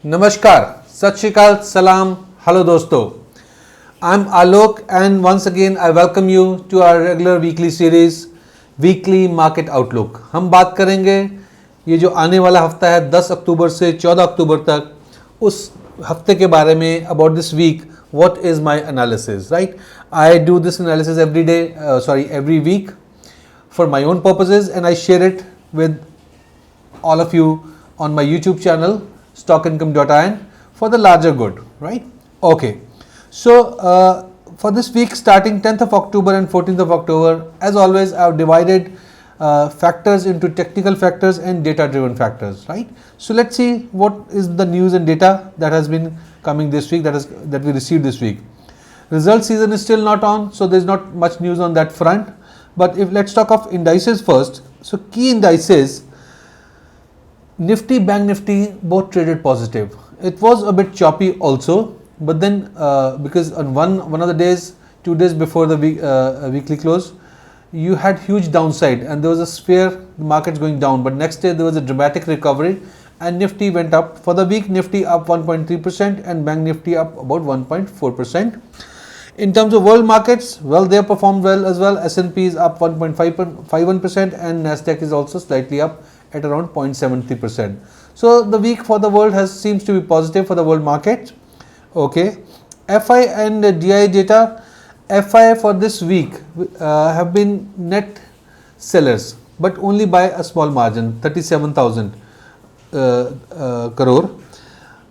नमस्कार, सत श्री अकाल, सलाम, hello दोस्तों. I'm Alok and once again I welcome you to our regular weekly series Weekly Market Outlook. हम बात करेंगे ये जो आने वाला हफ्ता है 10 अक्टूबर से 14 अक्टूबर तक, उस हफ्ते के बारे में about this week. What is my analysis, right? I do this analysis every day, every week for my own purposes, and I share it with all of you on my YouTube channel stockincome.in for the larger good, right? Okay, so for this week starting 10th of October and 14th of October, as always I have divided factors into technical factors and data driven factors, right? So let's see what is the news and data that has been coming this week, that we received this week. Result season is still not on, so there's not much news on that front. But if let's talk of indices first. So key indices, Nifty BankNifty both traded positive. It was a bit choppy also, but then because on one of the days, 2 days before the weekly close, you had huge downside and there was a sphere, the markets going down, but next day there was a dramatic recovery and Nifty went up. For the week, Nifty up 1.3% and Bank Nifty up about 1.4%. In terms of world markets, well, they performed well as well. S&P is up 1.51% and Nasdaq is also slightly up at around 0.73%. So the week for the world seems to be positive for the world market. Okay, FI and DI data. FI for this week have been net sellers, but only by a small margin, 37,000 crore.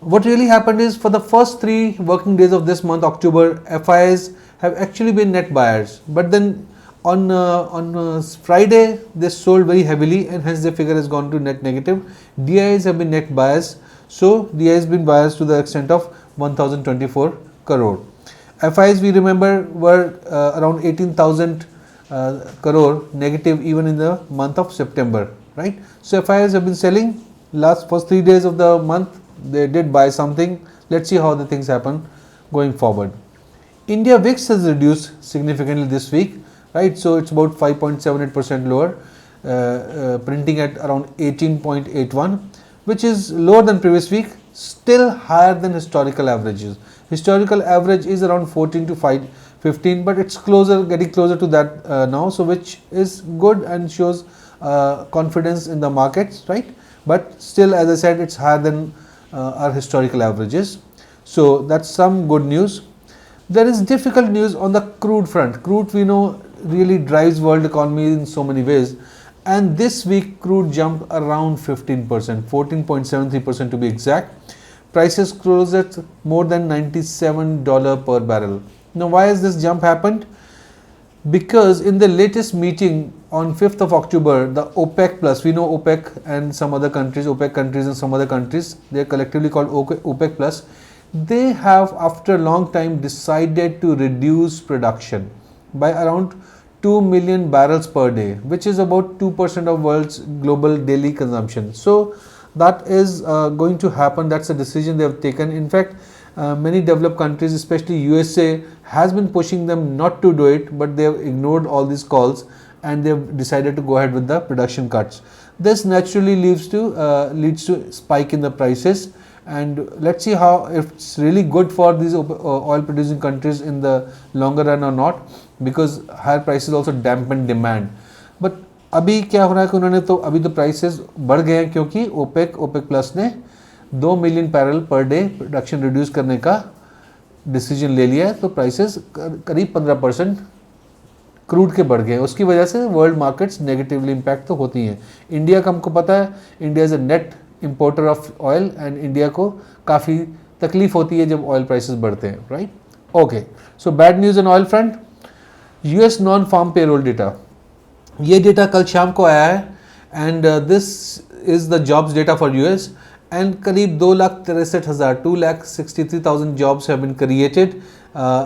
What really happened is for the first 3 working days of this month, October, FIs have actually been net buyers, but then on Friday they sold very heavily and hence the figure has gone to net negative. DIs have been net buyers, so DIs has been buyers to the extent of 1024 crore. FIs, we remember, were around 18,000 crore negative even in the month of September, right? So FIs have been selling first 3 days of the month. They did buy something. Let's see how the things happen going forward. India VIX has reduced significantly this week, right? So it's about 5.78% lower, printing at around 18.81, which is lower than previous week, still higher than historical averages. Historical average is around 14 to 15, but it's getting closer to that now, so which is good and shows confidence in the markets, right? But still, as I said, it's higher than our historical averages. So that's some good news. There is difficult news on the crude front. Crude, we know, really drives world economy in so many ways, and this week crude jumped around 15%, 14.73% to be exact. Prices closed at more than $97 per barrel. Now, why has this jump happened? Because in the latest meeting on 5th of October, the OPEC plus, we know OPEC and some other countries, OPEC countries and some other countries, they are collectively called OPEC plus. They have, after a long time, decided to reduce production by around 2 million barrels per day, which is about 2% of world's global daily consumption. So that is going to happen. That's a decision they have taken. In fact, many developed countries, especially USA, has been pushing them not to do it, but they have ignored all these calls and they have decided to go ahead with the production cuts. This naturally leads to spike in the prices, and let's see how, if it's really good for these oil producing countries in the longer run or not, because higher prices also dampen demand. But अभी क्या हो रहा है कि उन्होंने तो अभी तो प्राइसेस बढ़ गए हैं क्योंकि ओपेक प्लस ने 2 million barrel per day production reduce करने का डिसीजन ले लिया है, तो प्राइसेस करीब 15% क्रूड के बढ़ गए. उसकी वजह से वर्ल्ड मार्केट्स नेगेटिवली इम्पैक्ट तो होती हैं. इंडिया का हमको पता है, India is a net importer of oil and India को काफ़ी तकलीफ होती है जब ऑयल प्राइसेस बढ़ते हैं, right? Okay, so bad news on oil front. US non farm payroll data, ये डेटा कल शाम को आया है and this is the jobs data for US and करीब 2,63,000 2,63,000 jobs have been created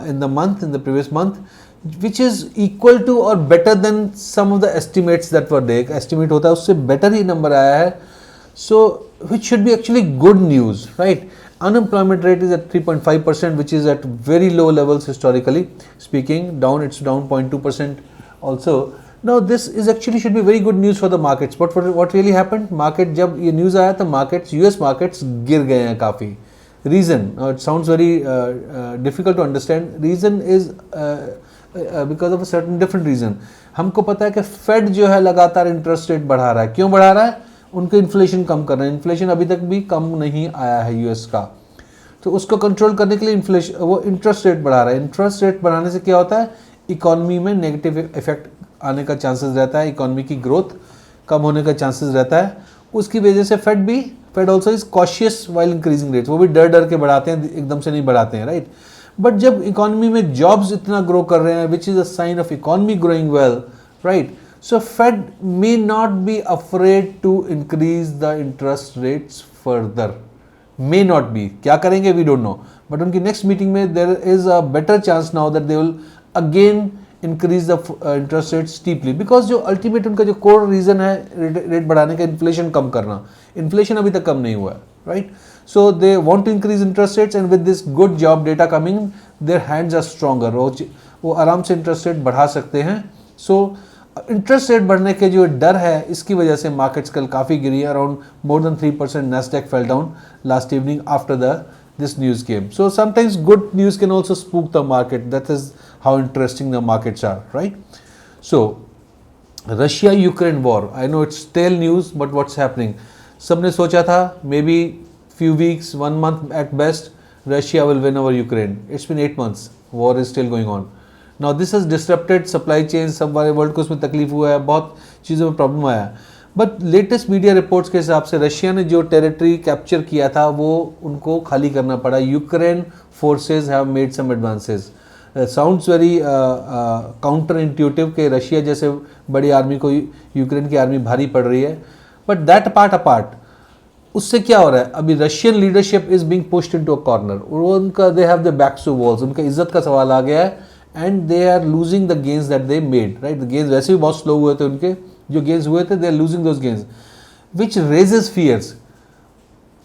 in the previous month, which is equal to or better than some of the estimates that were there. Estimate होता है उससे better ही number आया है, so which should be actually good news, right? Unemployment rate is at 3.5%, which is at very low levels historically speaking. It's down 0.2% also Now this is actually should be very good news for the markets. But what really happened? Market जब ये news आया तो markets US markets गिर गए हैं काफ़ी. Reason, it sounds very difficult to understand. Reason is because of a certain different reason. हमको पता है कि Fed जो है लगातार interest rate बढ़ा रहा है. क्यों बढ़ा रहा है? उनको इन्फ्लेशन कम कर रहे हैं. इन्फ्लेशन अभी तक भी कम नहीं आया है यूएस का, तो उसको कंट्रोल करने के लिए इन्फ्लेशन वो इंटरेस्ट रेट बढ़ा रहा है. इंटरेस्ट रेट बढ़ाने से क्या होता है? इकोनॉमी में नेगेटिव इफेक्ट आने का चांसेस रहता है, इकोनॉमी की ग्रोथ कम होने का चांसेस रहता है. उसकी वजह से Fed also is cautious while increasing rates. वो भी डर डर के बढ़ाते हैं, एकदम से नहीं बढ़ाते हैं, राइट. बट जब इकोनॉमी में जॉब्स इतना ग्रो कर रहे हैं, which is a sign of economy growing well, right. So Fed may not be afraid to increase the interest rates further. May not be. क्या करेंगे we don't know. But उनकी next meeting में there is a better chance now that they will again increase the interest rates steeply. Because जो ultimate उनका जो core reason है rate बढ़ाने का inflation कम करना. Inflation अभी तक कम नहीं हुआ है, right? So they want to increase interest rates and with this good job data coming, their hands are stronger. वो आराम से interest rate बढ़ा सकते हैं. So इंटरेस्ट रेट बढ़ने के जो डर है, इसकी वजह से मार्केट्स कल काफ़ी गिरी. Around more than 3% Nasdaq fell down last evening after this news came. So sometimes good news can also spook the market. That is how interesting the markets are, right. So Russia Ukraine war, I know it's tail news but what's happening. सबने सोचा था maybe few weeks 1 month at best Russia will win over Ukraine. It's been 8 months, war is still going on. Now this has disrupted supply chain. सब वाले world को उसमें तकलीफ हुआ है, बहुत चीज़ों में प्रॉब्लम आया. बट लेटेस्ट मीडिया रिपोर्ट्स के हिसाब से रशिया ने जो टेरिटरी कैप्चर किया था वो उनको खाली करना पड़ा. Ukraine forces have made some advances. Sounds very counterintuitive कि रशिया जैसे बड़ी आर्मी को यूक्रेन की आर्मी भारी पड़ रही है. बट दैट पार्ट अपार्ट, उससे क्या हो रहा है? अभी Russian leadership is being pushed into a corner. उनका they have the backs to walls. उनका इज्जत का सवाल आ गया है and they are losing the gains that they made, right. The gains वैसे भी बहुत slow हुए थे उनके, जो gains हुए थे they are losing those gains, which raises fears.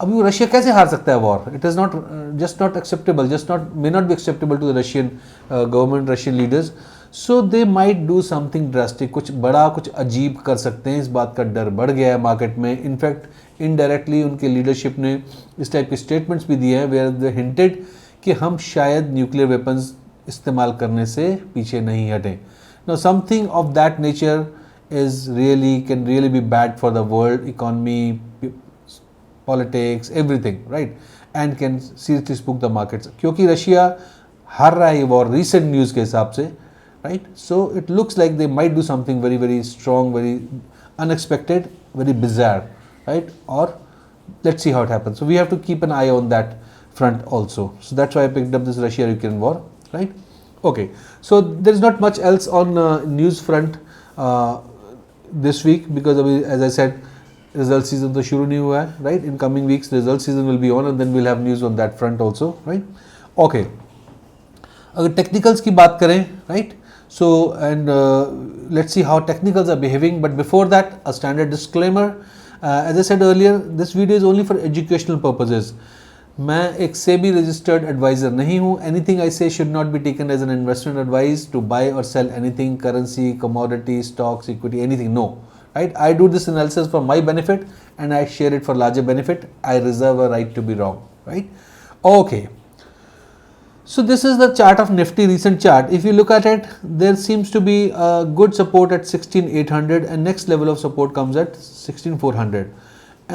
अभी वो रशिया कैसे हार सकता है war? It is not just not acceptable, may not be acceptable to the Russian government, Russian leaders. So they might do something drastic, कुछ बड़ा कुछ अजीब कर सकते हैं. इस बात का डर बढ़ गया है मार्केट में. इनफैक्ट इनडायरेक्टली उनके लीडरशिप ने इस टाइप के स्टेटमेंट्स भी दिए हैं where they hinted कि हम शायद न्यूक्लियर वेपन्स इस्तेमाल करने से पीछे नहीं हटें. Now something of that nature can really be bad for the world economy, politics, everything, right, and can seriously spook the markets. क्योंकि रशिया हार रहा है ये वॉर recent news के हिसाब से, right. So it looks like they might do something very very strong, very unexpected, very bizarre, right. Or let's see how it happens. So we have to keep an eye on that front also. So that's why I picked up this Russia-Ukraine war, right. Okay, so there is not much else on news front this week because as I said result season तो शुरू नहीं हुआ है, right. In coming weeks result season will be on and then we'll have news on that front also, right. Okay, अगर technicals की बात करें, right. So and let's see how technicals are behaving, but before that a standard disclaimer. As I said earlier, this video is only for educational purposes. मैं एक SEBI registered adviser नहीं हूँ. Anything I say should not be taken as an investment advice to buy और sell anything, currency, commodity, stocks, equity, anything. No, right. I do this analysis for my benefit and I share it for larger benefit. I reserve a right to be wrong, right. Okay, so this is the chart of Nifty, recent chart. If you look at it, there seems to be a good support at 16,800 and next level of support comes at 16,400.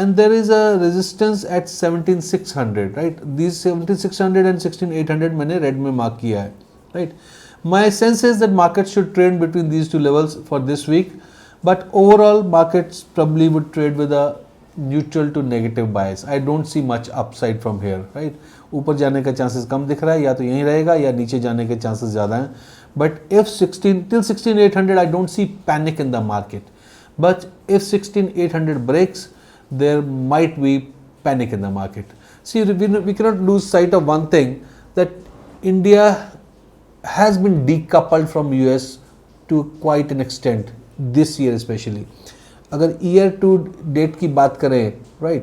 And there is a resistance at 17,600, right. These 17,600 and 16,800 मैंने red में mark किया है, right. My sense is that markets should trade between these two levels for this week, but overall markets probably would trade with a neutral to negative bias. I don't see much upside from here, right. ऊपर जाने का chances कम दिख रहा है, या तो यहीं रहेगा या नीचे जाने के chances ज़्यादा हैं. But if 16,800 I don't see panic in the market, but if 16,800 breaks, there might be panic in the market. See, we cannot lose sight of one thing, that India has been decoupled from US to quite an extent this year especially. अगर year to date की बात करें, right,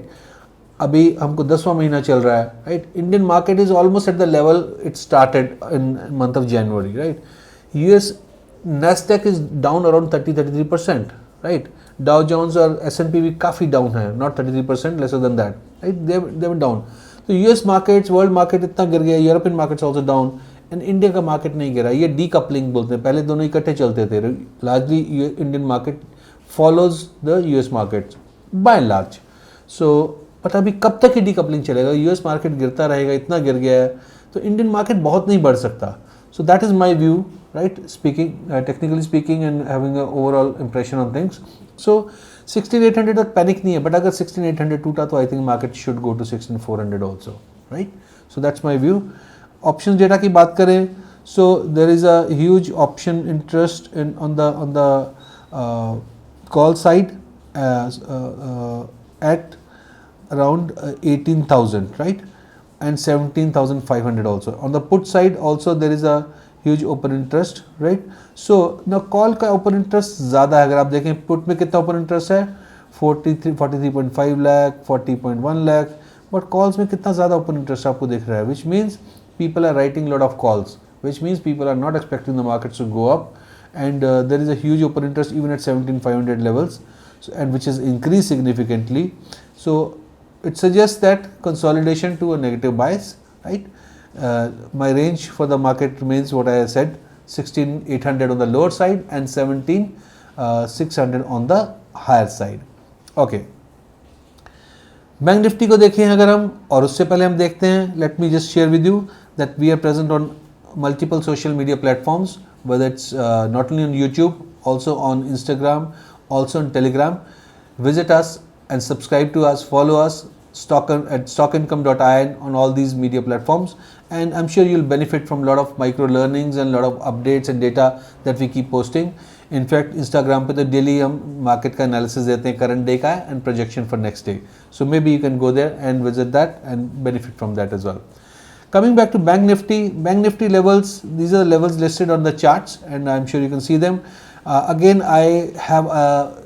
अभी हमको 10वां महीना चल रहा है, right. Indian market is almost at the level it started in month of January, right. US Nasdaq is down around 33%, right? Dow Jones और S&P भी काफ़ी डाउन है, not 33%, lesser than that, right? They were down. तो US markets, world market इतना गिर गया, European markets also down, and India का market नहीं गिरा. ये decoupling बोलते हैं, पहले दोनों इकट्ठे चलते थे. Largely Indian market follows the US markets by and large. So but अभी कब तक ही decoupling चलेगा? US market गिरता रहेगा, इतना गिर गया है, तो Indian market बहुत नहीं बढ़ सकता. So that is my view, right? Speaking technically speaking and having an overall impression on things. So 16,800 तक पैनिक नहीं है, बट अगर 16,800 टूटा तो I think market should go to 16,400 also, right? So that's my view. Option data की बात करें, so there is a huge option interest in on the call side at around 18,000, right, and 17,500 also. On the put side also there is a huge open interest, right? So now call का open interest ज़्यादा है. अगर आप देखें put में कितना open interest है, 43.5 lakh, 40.1 lakh, but calls में कितना ज़्यादा open interest आपको दिख रहा है, which means people are writing lot of calls, which means people are not expecting the markets to go up, and there is a huge open interest even at 17,500 levels, so, and which has increased significantly. So it suggests that consolidation to a negative bias, right? My range for the market remains what I said, 16,800 on the lower side and 17,600 on the higher side. Okay. Bank Nifty को देखें अगर हम, और उससे पहले हम देखते हैं, let me just share with you that we are present on multiple social media platforms, whether it's not only on YouTube, also on Instagram, also on Telegram. Visit us and subscribe to us, follow us at stockincome.in on all these media platforms, and I'm sure you'll benefit from a lot of micro learnings and a lot of updates and data that we keep posting. In fact, Instagram पे तो daily हम market का analysis देते हैं, current day का and projection for next day. So maybe you can go there and visit that and benefit from that as well. Coming back to Bank Nifty levels, these are the levels listed on the charts and I'm sure you can see them. Again, I have a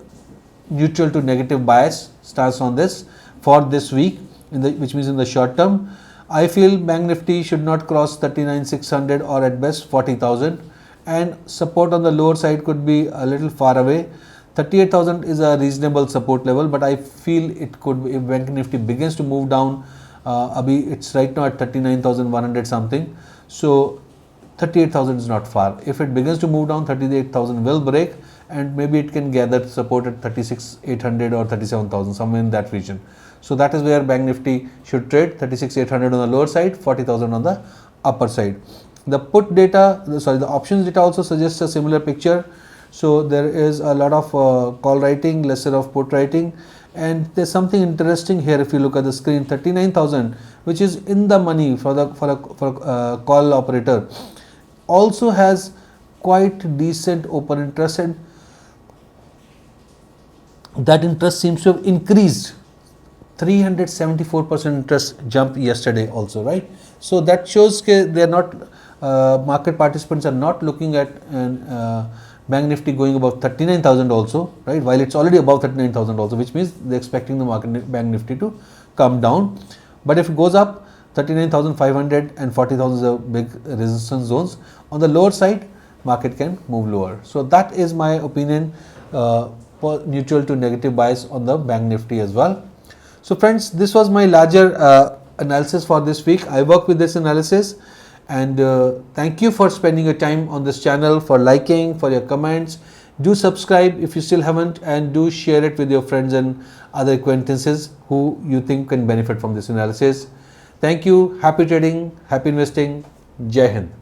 neutral to negative bias stance on this for this week, which means in the short term. I feel Bank Nifty should not cross 39,600 or at best 40,000, and support on the lower side could be a little far away. 38,000 is a reasonable support level, but I feel it could be, if Bank Nifty begins to move down, abhi it's right now at 39,100 something, so 38,000 is not far. If it begins to move down, 38,000 will break, and maybe it can gather support at 36,800 or 37,000, somewhere in that region. So that is where Bank Nifty should trade, 36,800 on the lower side, 40,000 on the upper side. The put data, the options data also suggests a similar picture. So there is a lot of call writing, lesser of put writing, and there's something interesting here. If you look at the screen, 39,000, which is in the money for a call operator, also has quite decent open interest, and that interest seems to have increased. 374% interest jump yesterday also, right? So that shows that they are not, market participants are not looking at Bank Nifty going above 39,000 also, right? While it's already above 39,000 also, which means they're expecting the Bank Nifty to come down. But if it goes up, 39,500 and 40,000 is a big resistance zones. On the lower side, market can move lower. So that is my opinion, neutral to negative bias on the Bank Nifty as well. So friends, this was my larger analysis for this week. I work with this analysis, and thank you for spending your time on this channel, for liking, for your comments. Do subscribe if you still haven't, and do share it with your friends and other acquaintances who you think can benefit from this analysis. Thank you. Happy trading, happy investing. Jai Hind.